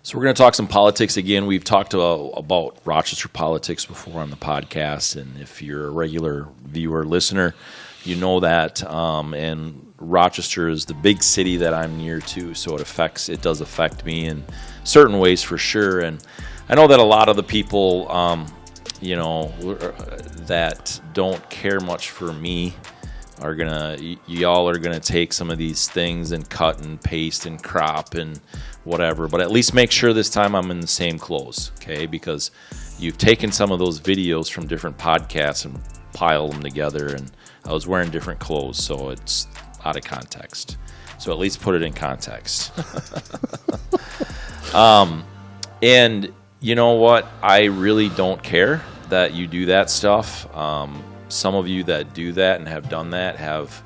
So we're going to talk some politics again. We've talked about Rochester politics before on the podcast, and if you're a regular viewer, listener, you know that. And Rochester is the big city that I'm near to, so it does affect me in certain ways for sure. And I know that a lot of the people, that don't care much for me y'all are gonna take some of these things and cut and paste and crop and whatever, but at least make sure this time I'm in the same clothes, okay? Because you've taken some of those videos from different podcasts and piled them together, and I was wearing different clothes, so it's out of context. So at least put it in context. And you know what? I really don't care that you do that stuff. Some of you that do that and have done that have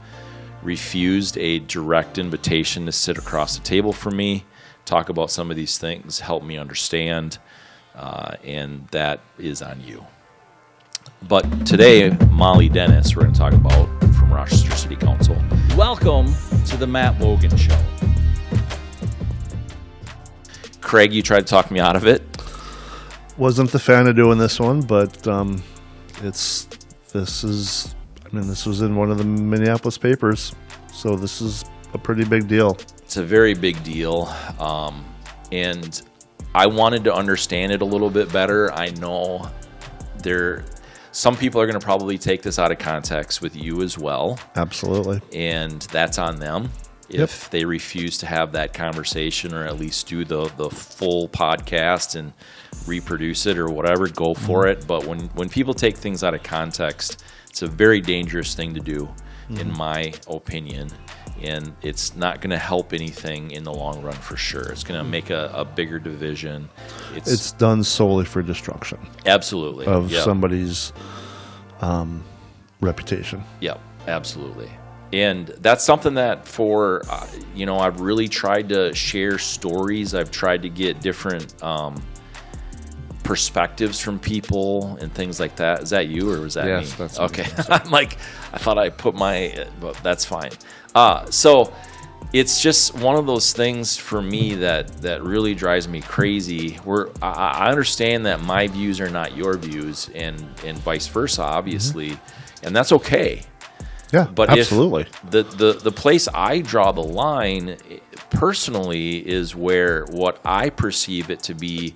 refused a direct invitation to sit across the table from me, talk about some of these things, help me understand, and that is on you. But today, Molly Dennis, we're going to talk about from Rochester City Council. Welcome to the Matt Logan Show. Craig, you tried to talk me out of it. Wasn't the fan of doing this one, but this was in one of the Minneapolis papers, so this is a pretty big deal. It's a very big deal, and I wanted to understand it a little bit better. I know some people are going to probably take this out of context with you as well. Absolutely. And that's on them if they refuse to have that conversation, or at least do the full podcast and reproduce it or whatever, go for it. But when people take things out of context, it's a very dangerous thing to do, in my opinion, and it's not going to help anything in the long run for sure. It's going to make a bigger division. It's done solely for destruction. Absolutely. Of somebody's reputation. Yep, absolutely. And that's something that I've really tried to share stories. I've tried to get different perspectives from people and things like that. Is that you, or was that me? Yes, that's me. Okay. I'm like, I thought I put but that's fine. So it's just one of those things for me that really drives me crazy. I understand that my views are not your views, and vice versa, obviously, and that's okay. Yeah, but absolutely. If the place I draw the line personally is where what I perceive it to be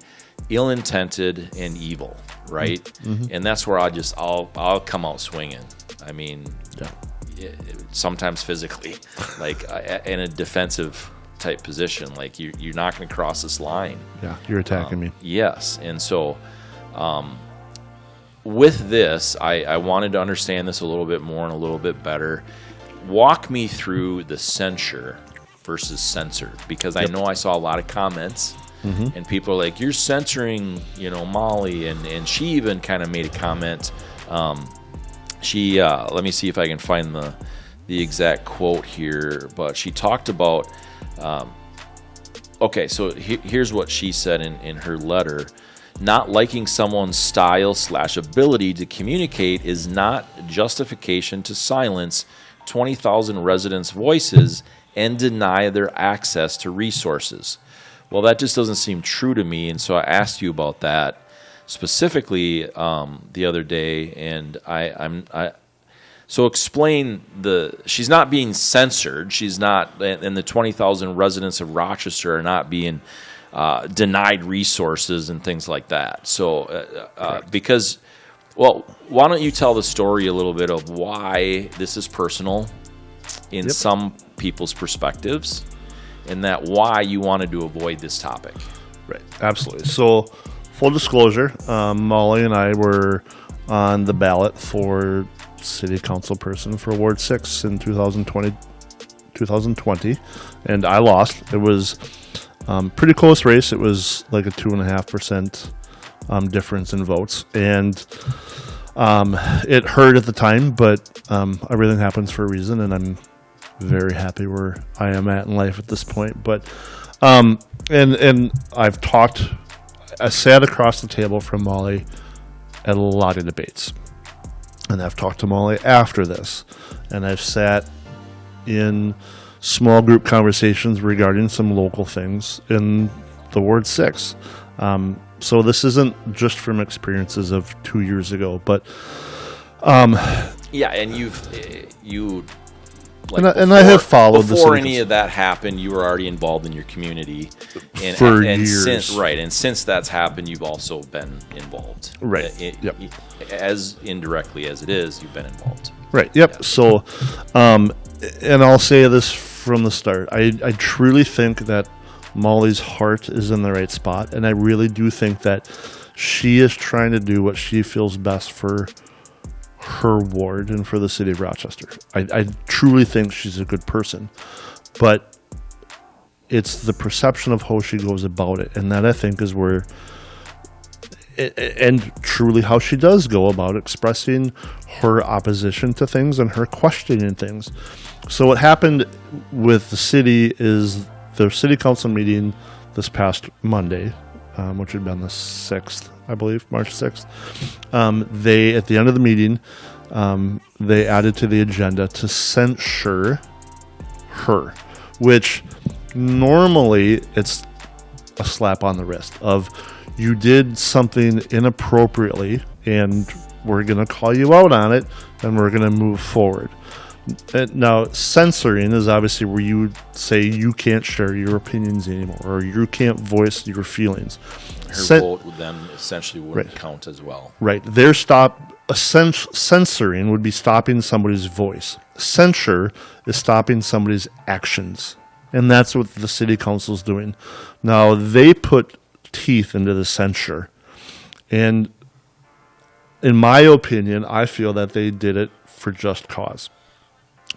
ill-intended and evil, right? And that's where I'll come out swinging. I mean, sometimes physically, like in a defensive type position, like you're not going to cross this line. Yeah, you're attacking me. Yes, and so with this, I wanted to understand this a little bit more and a little bit better. Walk me through the censure versus censored, because I know I saw a lot of comments, and people are like, "You're censoring, Molly," and she even kind of made a comment. She let me see if I can find the exact quote here, but she talked about. Okay, so here's what she said in her letter. Not liking someone's style/ability to communicate is not justification to silence 20,000 residents' voices and deny their access to resources. Well, that just doesn't seem true to me, and so I asked you about that specifically the other day, and so explain she's not being censored. She's not, and the 20,000 residents of Rochester are not being denied resources and things like that. So, why don't you tell the story a little bit of why this is personal in some people's perspectives, and that why you wanted to avoid this topic. Right, absolutely. So, full disclosure, Molly and I were on the ballot for city council person for Ward 6 in 2020, and I lost. It was pretty close race. It was like a 2.5% difference in votes, and it hurt at the time, but everything happens for a reason, and I'm very happy where I am at in life at this point. But and I sat across the table from Molly at a lot of debates, and I've talked to Molly after this, and I've sat in small group conversations regarding some local things in the Ward 6. So this isn't just from experiences of 2 years ago, but yeah, and you and I have followed the before city any of that happened. You were already involved in your community, and for and years. Since that's happened, you've also been involved, right? Yep. As indirectly as it is, you've been involved, right? Yep. Yeah. So, and I'll say this from the start: I truly think that Molly's heart is in the right spot, and I really do think that she is trying to do what she feels best for her ward and for the city of Rochester. I truly think she's a good person, but it's the perception of how she goes about it, and that I think is where, and truly how she does go about expressing her opposition to things and her questioning things. So what happened with the city is their city council meeting this past Monday, which had been the 6th, I believe, March 6th. They, at the end of the meeting, they added to the agenda to censure her, which normally it's a slap on the wrist of you did something inappropriately and we're going to call you out on it and we're going to move forward. Now, censoring is obviously where you say you can't share your opinions anymore or you can't voice your feelings. Her vote would then essentially wouldn't count as well. Right. Censoring would be stopping somebody's voice. Censure is stopping somebody's actions. And that's what the city council is doing. Now, they put teeth into the censure. And in my opinion, I feel that they did it for just cause.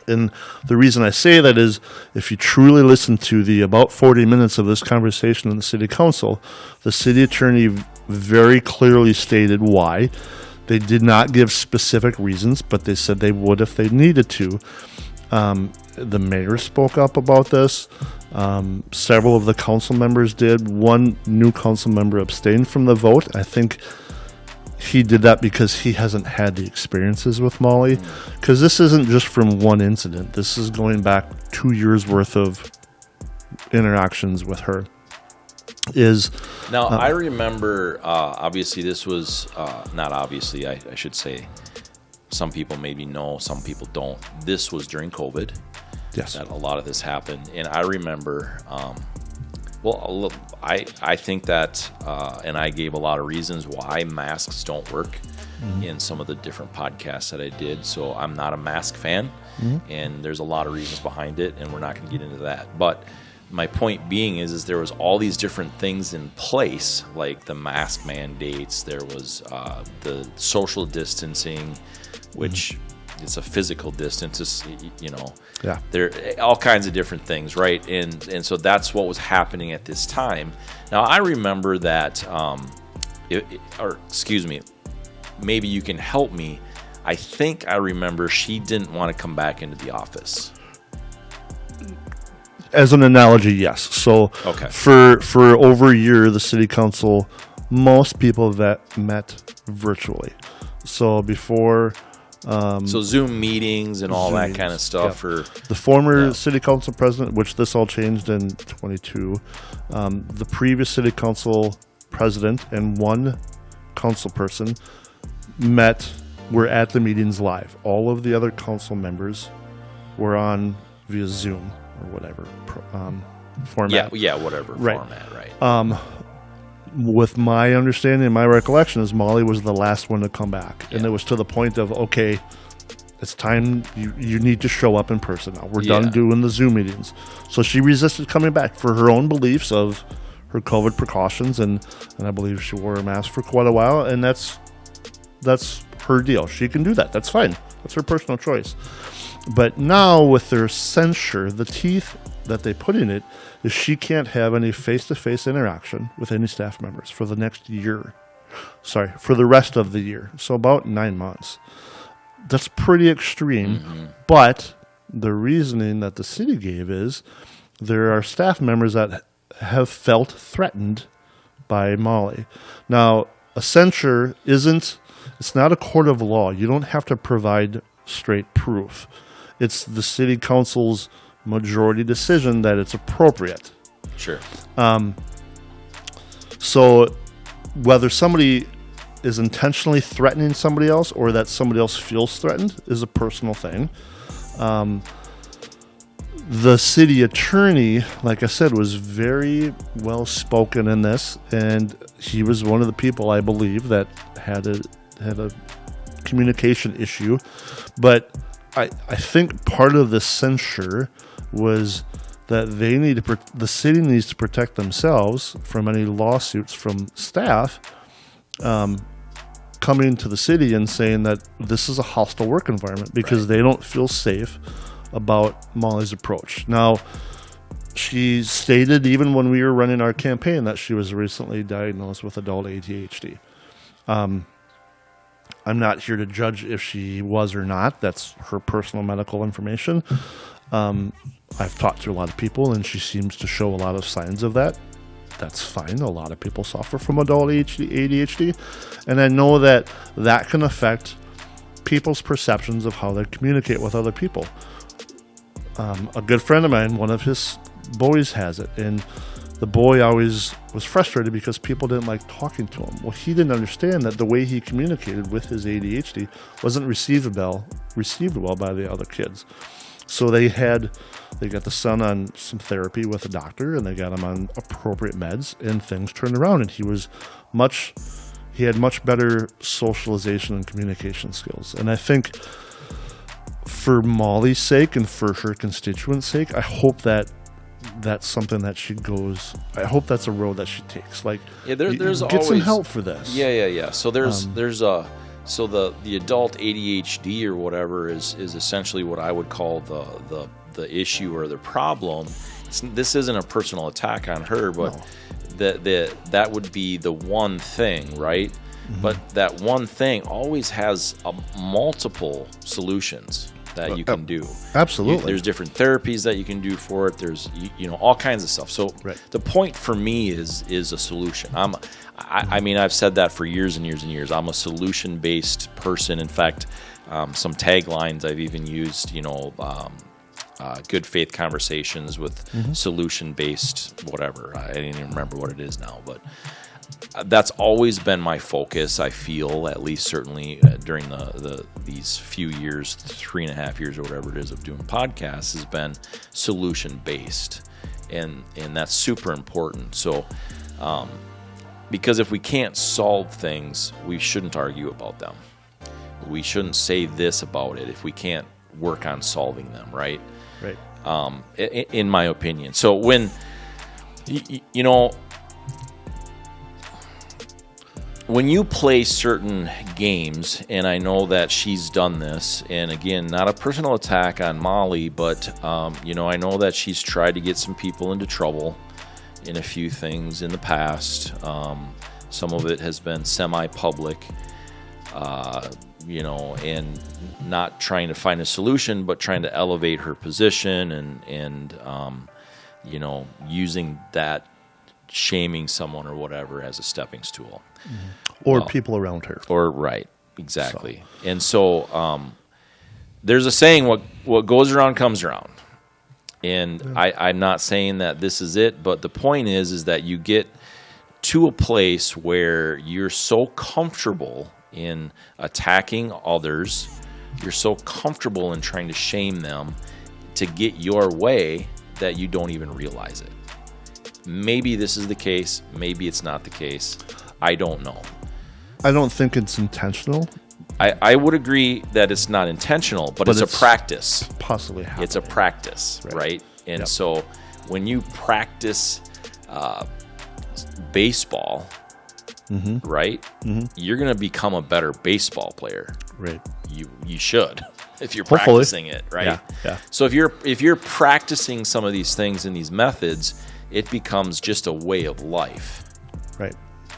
And the reason I say that is if you truly listen to the about 40 minutes of this conversation in the city council, the city attorney very clearly stated why. They did not give specific reasons, but they said they would if they needed to. The mayor spoke up about this. Several of the council members did. One new council member abstained from the vote. I think he did that because he hasn't had the experiences with Molly, because this isn't just from one incident. This is going back 2 years worth of interactions with her. I remember, obviously this was, not obviously, I should say, some people maybe know, some people don't. This was during COVID. Yes. That a lot of this happened. And I remember, I think that, and I gave a lot of reasons why masks don't work in some of the different podcasts that I did. So I'm not a mask fan, and there's a lot of reasons behind it, and we're not going to get into that. But my point being is there was all these different things in place, like the mask mandates. There was the social distancing, which it's a physical distance. It's, there are all kinds of different things, right? And so that's what was happening at this time. Now I remember that, maybe you can help me. I think I remember she didn't want to come back into the office. As an analogy, yes. So okay. For over a year, the city council, most people that met virtually. So before... so Zoom meetings and all Zoom that meetings, kind of stuff. For the former city council president, which this all changed in 22, the previous city council president and one council person were at the meetings live. All of the other council members were on via Zoom or whatever format. Yeah, whatever format, right. With my understanding and my recollection is Molly was the last one to come back. Yeah. And it was to the point of, okay, it's time, you need to show up in person now. We're done doing the Zoom meetings. So she resisted coming back for her own beliefs of her COVID precautions, and I believe she wore a mask for quite a while, and that's her deal. She can do that. That's fine. That's her personal choice. But now with their censure, the teeth that they put in it is she can't have any face-to-face interaction with any staff members for the next year. Sorry, for the rest of the year. So about 9 months. That's pretty extreme. But the reasoning that the city gave is there are staff members that have felt threatened by Molly. Now, a censure it's not a court of law. You don't have to provide straight proof. It's the city council's majority decision that it's appropriate. Sure. So whether somebody is intentionally threatening somebody else or that somebody else feels threatened is a personal thing. The city attorney, like I said, was very well spoken in this, and he was one of the people, I believe, that had a communication issue. But I think part of the censure was that the city needs to protect themselves from any lawsuits from staff coming to the city and saying that this is a hostile work environment because they don't feel safe about Molly's approach. Now, she stated even when we were running our campaign that she was recently diagnosed with adult ADHD. I'm not here to judge if she was or not. That's her personal medical information. I've talked to a lot of people, and she seems to show a lot of signs of that. That's fine. A lot of people suffer from adult ADHD. And I know that can affect people's perceptions of how they communicate with other people. A good friend of mine, one of his boys has it, and the boy always was frustrated because people didn't like talking to him. Well, he didn't understand that the way he communicated with his ADHD wasn't received well by the other kids. So they got the son on some therapy with a doctor, and they got him on appropriate meds, and things turned around, and he had much better socialization and communication skills. And I think for Molly's sake and for her constituents' sake, I hope that that's something that she goes. I hope that's a road that she takes. Like, there's get always some help for this. Yeah. So so the adult ADHD or whatever is essentially what I would call the issue or the problem. This isn't a personal attack on her, but that would be the one thing, right? Mm-hmm. But that one thing always has multiple solutions that you can do. Absolutely. There's different therapies that you can do for it. There's all kinds of stuff. So the point for me is a solution. I mean, I've said that for years and years and years. I'm a solution-based person. In fact, some taglines I've even used, good faith conversations with solution-based whatever. I didn't even remember what it is now, but that's always been my focus. I feel, at least certainly during these few years, 3.5 years or whatever it is of doing podcasts, has been solution-based, and that's super important. So, because if we can't solve things, we shouldn't argue about them. We shouldn't say this about it if we can't work on solving them, right? Right. In my opinion. So when when you play certain games, and I know that she's done this, and again, not a personal attack on Molly, but I know that she's tried to get some people into trouble in a few things in the past. Some of it has been semi-public, and not trying to find a solution, but trying to elevate her position and using that, shaming someone or whatever as a stepping stool. Or people around her. Right, exactly. So. And so there's a saying, what goes around comes around. And I'm not saying that this is it, but the point is that you get to a place where you're so comfortable in attacking others, you're so comfortable in trying to shame them to get your way that you don't even realize it. Maybe this is the case, maybe it's not the case. I don't know. I don't think it's intentional. I would agree that it's not intentional, but it's a practice. Possibly happening. It's a practice, right? And so when you practice baseball, right, you're going to become a better baseball player. Right. You should, if you're Hopefully. practicing it, right? Yeah. So if you're practicing some of these things and these methods, it becomes just a way of life. Right.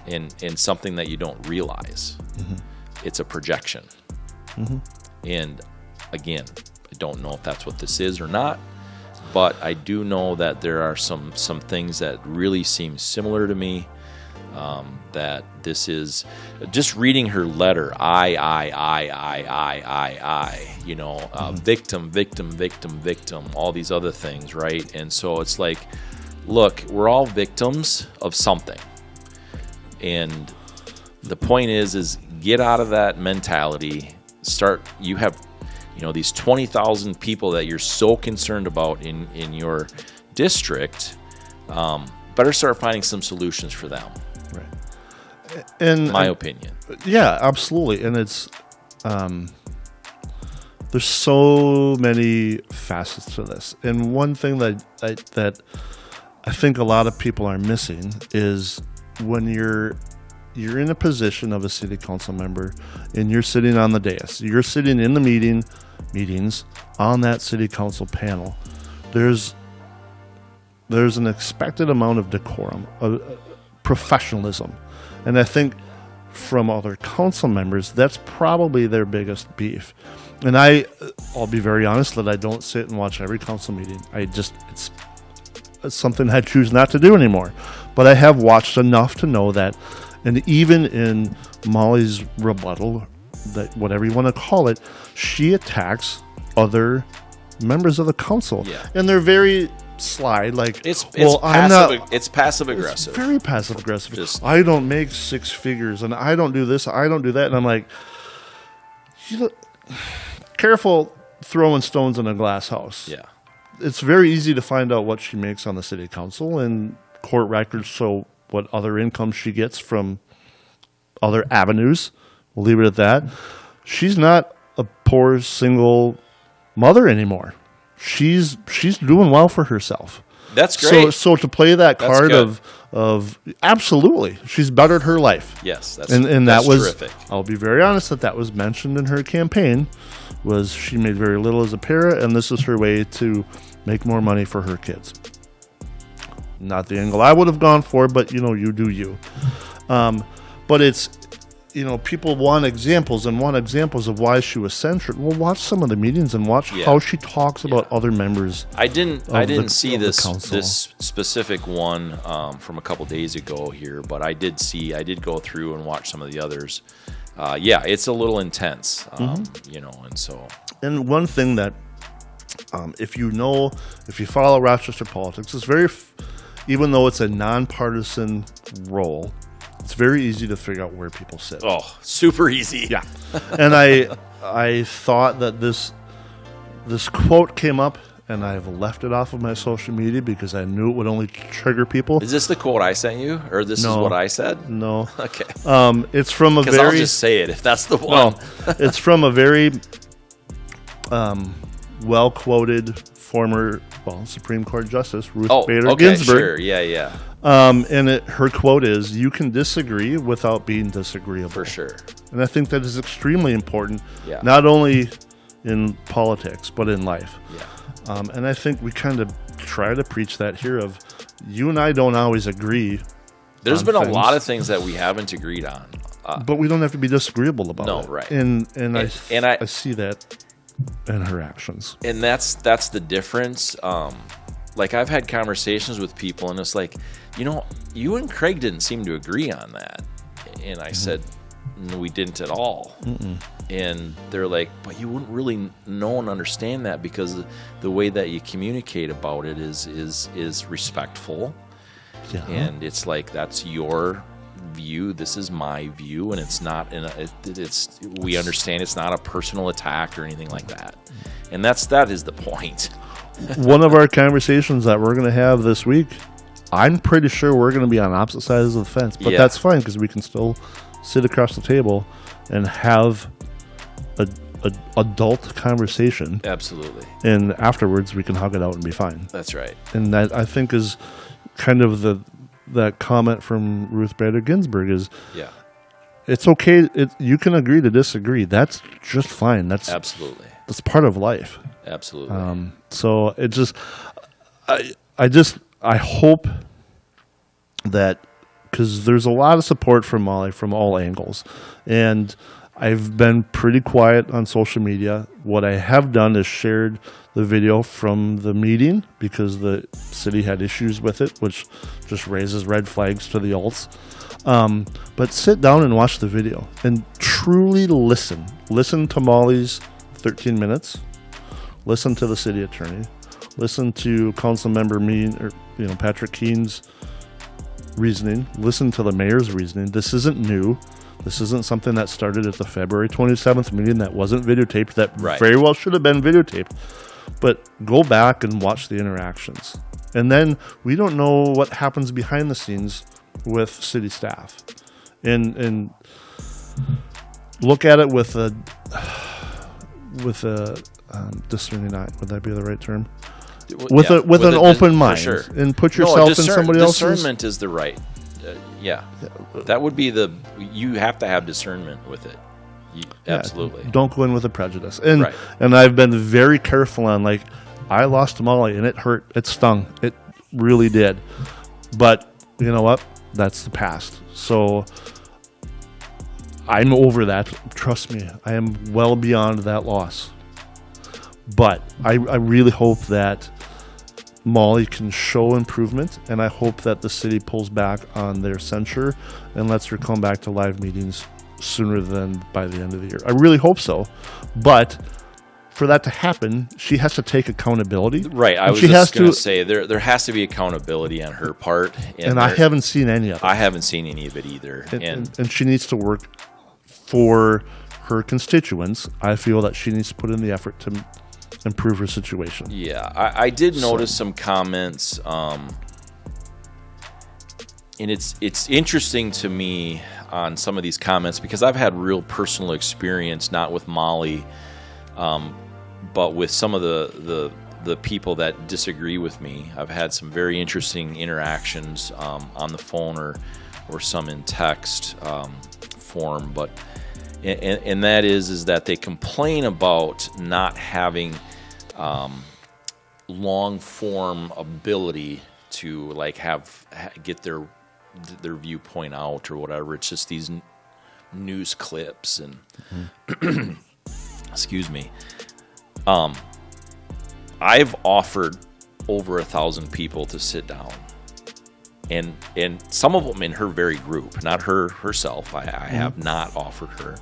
And something that you don't realize. It's a projection. And again, I don't know if that's what this is or not, but I do know that there are some things that really seem similar to me. That this is just reading her letter. Victim, all these other things, right? And so it's like, look, we're all victims of something. And the point is get out of that mentality. You have, these 20,000 people that you're so concerned about in your district. Better start finding some solutions for them. Right. In my opinion. Yeah, absolutely. And it's, there's so many facets to this. And one thing that I think a lot of people are missing is when you're in a position of a city council member and you're sitting on the dais, you're sitting in the meetings on that city council panel, there's an expected amount of decorum, of professionalism. And I think from other council members, that's probably their biggest beef. And I'll be very honest that I don't sit and watch every council meeting. It's something I choose not to do anymore. But I have watched enough to know that, and even in Molly's rebuttal, that whatever you want to call it, she attacks other members of the council. Yeah. And they're very sly, like it's passive aggressive. It's very passive aggressive. I don't make six figures, and I don't do this, I don't do that, and I'm like, careful throwing stones in a glass house. Yeah, it's very easy to find out what she makes on the city council, and court records show what other income she gets from other avenues. We'll leave it at that. She's not a poor single mother anymore. She's doing well for herself. That's great. So to play that card of absolutely, she's bettered her life. Yes, that's that was terrific. I'll be very honest that was mentioned in her campaign. Was she made very little as a para, and this is her way to make more money for her kids. Not the angle I would have gone for, but you do you. But it's. People want examples of why she was censured. Well, watch some of the meetings and watch how she talks about other members. I didn't see this specific one from a couple days ago here, but I did go through and watch some of the others. It's a little intense, and so. And one thing that, if you follow Rochester politics, it's even though it's a nonpartisan role, it's very easy to figure out where people sit. Oh, super easy. Yeah. And I thought that this quote came up, and I've left it off of my social media because I knew it would only trigger people. Is this the quote I sent you, or this is what I said? No. Okay. It's from a very... I'll just say it if that's the one. No, it's from a very well-quoted former Supreme Court Justice, Ruth Bader Ginsburg. Sure. Yeah. And her quote is, "You can disagree without being disagreeable." For sure. And I think that is extremely important, yeah. Not only in politics, but in life. Yeah. And I think we kind of try to preach that here of, you and I don't always agree. There's been a lot of things that we haven't agreed on. But we don't have to be disagreeable about it. No, right. And I see that in her actions. And that's the difference. Like, I've had conversations with people, and it's like, you and Craig didn't seem to agree on that. And I said, no, we didn't at all. Mm-mm. And they're like, but you wouldn't really know and understand that because the way that you communicate about it is respectful. Yeah. And it's like, that's your view, this is my view, and it's not we understand it's not a personal attack or anything like that. And that is the point. One of our conversations that we're going to have this week, I'm pretty sure we're going to be on opposite sides of the fence, but that's fine because we can still sit across the table and have a adult conversation. Absolutely. And afterwards we can hug it out and be fine. That's right. And that, I think, is kind of that comment from Ruth Bader Ginsburg is, it's okay. You can agree to disagree. That's just fine. That's absolutely. That's part of life. Absolutely. So it just, I hope that, because there's a lot of support from Molly from all angles, and I've been pretty quiet on social media. What I have done is shared the video from the meeting because the city had issues with it, which just raises red flags to the alts. But sit down and watch the video and truly listen. Listen to Molly's 13 minutes. Listen to the city attorney. Listen to Councilmember Patrick Keen's reasoning. Listen to the mayor's reasoning. This isn't new. This isn't something that started at the February 27th meeting that wasn't videotaped, that very well should have been videotaped. But go back and watch the interactions. And then we don't know what happens behind the scenes with city staff. And look at it with a discerning eye. Would that be the right term? With an open mind, sure. And put yourself in somebody else's. Discernment is the right. That would be you have to have discernment with it. Absolutely. Don't go in with a prejudice. And I've been very careful on, like, I lost to Molly and it hurt. It stung. It really did. But you know what? That's the past. So I'm over that. Trust me. I am well beyond that loss. But I really hope that Molly can show improvement, and I hope that the city pulls back on their censure and lets her come back to live meetings sooner than by the end of the year. I really hope so. But for that to happen, she has to take accountability. Right. I was just going to say there has to be accountability on her part. And I haven't seen any of it. I haven't seen any of it either. And she needs to work for her constituents. I feel that she needs to put in the effort to improve her situation. Yeah, I did notice some comments, and it's interesting to me on some of these comments because I've had real personal experience, not with Molly, but with some of the people that disagree with me. I've had some very interesting interactions on the phone or some in text form, but and that is that they complain about not having long form ability to like get their viewpoint out or whatever. It's just these news clips and excuse me. I've offered over 1,000 people to sit down, and some of them in her very group, not herself. I have not offered her,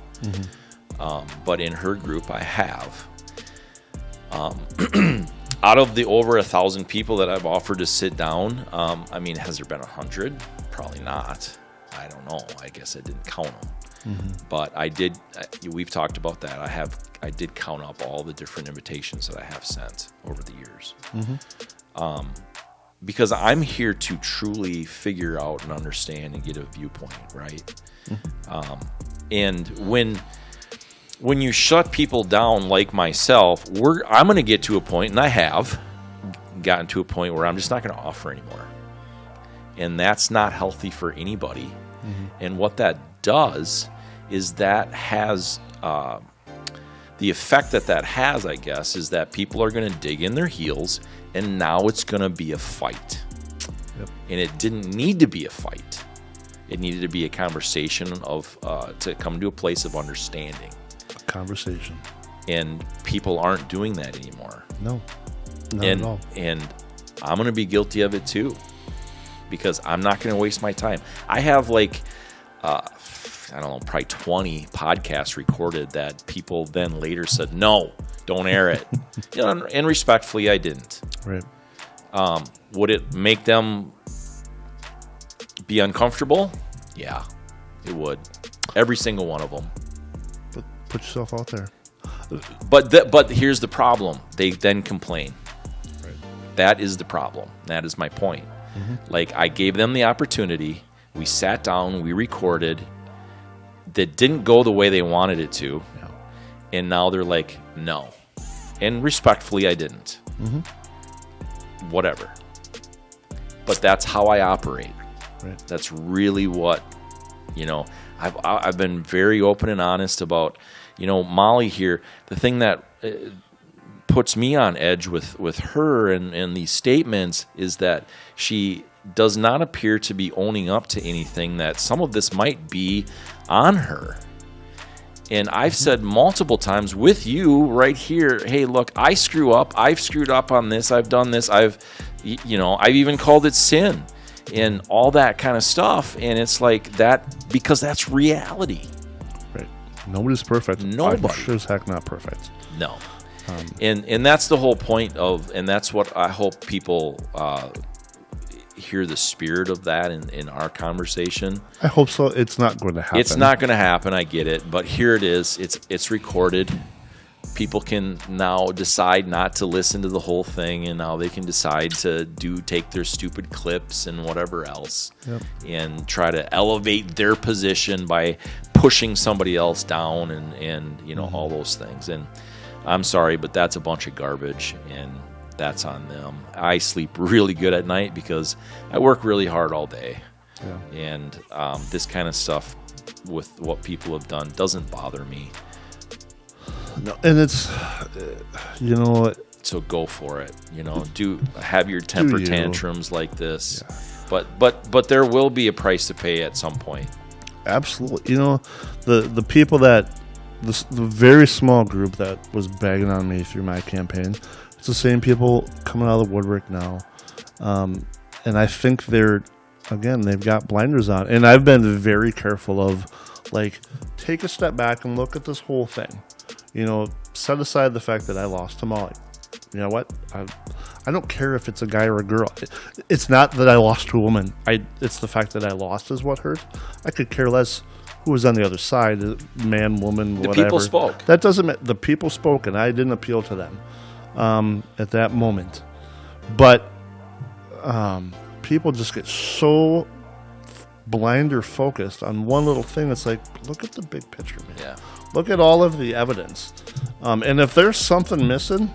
but in her group I have. Out of the over 1,000 people that I've offered to sit down, I mean, has there been 100? Probably not. I don't know. I guess I didn't count them. But I did. We've talked about that. I did count up all the different invitations that I have sent over the years. Because I'm here to truly figure out and understand and get a viewpoint, right? And when you shut people down like myself, I'm going to get to a point, and I have gotten to a point where I'm just not going to offer anymore. And that's not healthy for anybody. And what that does is that has the effect that has, I guess, is that people are going to dig in their heels, and now it's going to be a fight. And it didn't need to be a fight. It needed to be a conversation to come to a place of understanding. Conversation. And people aren't doing that anymore. No, not at all. And I'm going to be guilty of it too, because I'm not going to waste my time. I have I don't know, probably 20 podcasts recorded that people then later said, no, don't air it. And respectfully, I didn't. Right. Would it make them be uncomfortable? Yeah, it would. Every single one of them. But put yourself out there. But here's the problem. They then complain. Right. That is the problem. That is my point. Like, I gave them the opportunity. We sat down. We recorded. That didn't go the way they wanted it to. Yeah. And now they're like, no. And respectfully, I didn't. Whatever. But that's how I operate. Right. That's really what, I've been very open and honest about, Molly here. The thing that puts me on edge with her and these statements is that she does not appear to be owning up to anything, that some of this might be on her. And I've said multiple times with you right here, hey, look, I screw up. I've screwed up on this. I've done this. I've even called it sin and all that kind of stuff. And it's like that, because that's reality. Right. Nobody's perfect. Nobody. I'm sure as heck not perfect. No. And that's the whole point of, and that's what I hope people hear the spirit of that in our conversation. I hope so. It's not going to happen. It's not going to happen. I get it. But here it is. It's recorded. People can now decide not to listen to the whole thing, and now they can decide to take their stupid clips and whatever else, and try to elevate their position by pushing somebody else down and you know, all those things. And I'm sorry, but that's a bunch of garbage, and that's on them. I sleep really good at night because I work really hard all day, and this kind of stuff with what people have done doesn't bother me. No, and it's, you know, so go for it. You know, have your temper tantrums like this, but there will be a price to pay at some point. Absolutely. You know, the people that the very small group that was bagging on me through my campaign, it's the same people coming out of the woodwork now, and I think they've got blinders on, and I've been very careful of, like, take a step back and look at this whole thing. You know, set aside the fact that I lost to Molly. You know what? I don't care if it's a guy or a girl. It's not that I lost to a woman. It's the fact that I lost is what hurt. I could care less who was on the other side, man, woman, whatever. The people spoke. That doesn't matter. The people spoke, and I didn't appeal to them at that moment. But people just get so blind or focused on one little thing. It's like, look at the big picture, man. Yeah. Look at all of the evidence. And if there's something missing,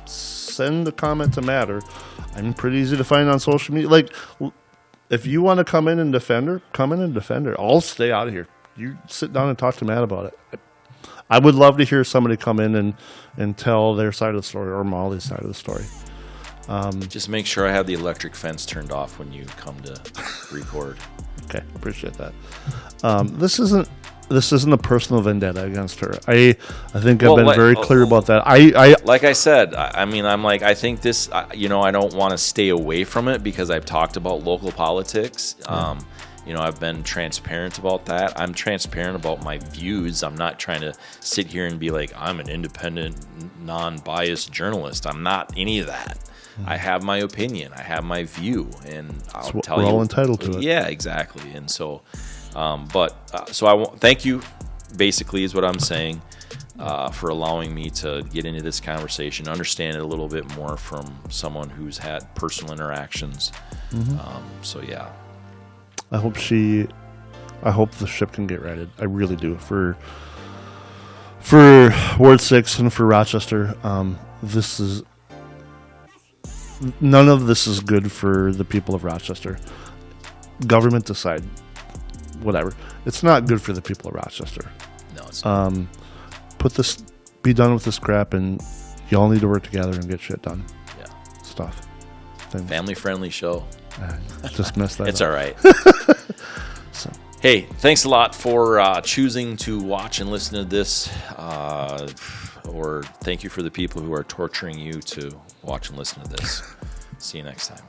send a comment to Matter. I'm pretty easy to find on social media. Like, if you want to come in and defend her, come in and defend her. I'll stay out of here. You sit down and talk to Matt about it. I would love to hear somebody come in and tell their side of the story, or Molly's side of the story. Just make sure I have the electric fence turned off when you come to record. Okay, appreciate that. This isn't a personal vendetta against her. I think I've been very clear about that. I like I said, I think this, you know, I don't want to stay away from it because I've talked about local politics. You know, I've been transparent about that. I'm transparent about my views. I'm not trying to sit here and be like, I'm an independent, non-biased journalist. I'm not any of that. I have my opinion. I have my view, and I'll tell you. We're all entitled to it. Yeah, exactly. And so, so I thank you. Basically, is what I'm saying, for allowing me to get into this conversation, understand it a little bit more from someone who's had personal interactions. So yeah, I hope the ship can get righted. I really do. For Ward 6 and for Rochester, none of this is good for the people of Rochester. Government decide, whatever. It's not good for the people of Rochester. No, it's not. Be done with this crap, and y'all need to work together and get shit done. Yeah. Stuff. Things. Family-friendly show. Just messed that It's up. all right. Hey, thanks a lot for choosing to watch and listen to this. Or thank you for the people who are torturing you to watch and listen to this. See you next time.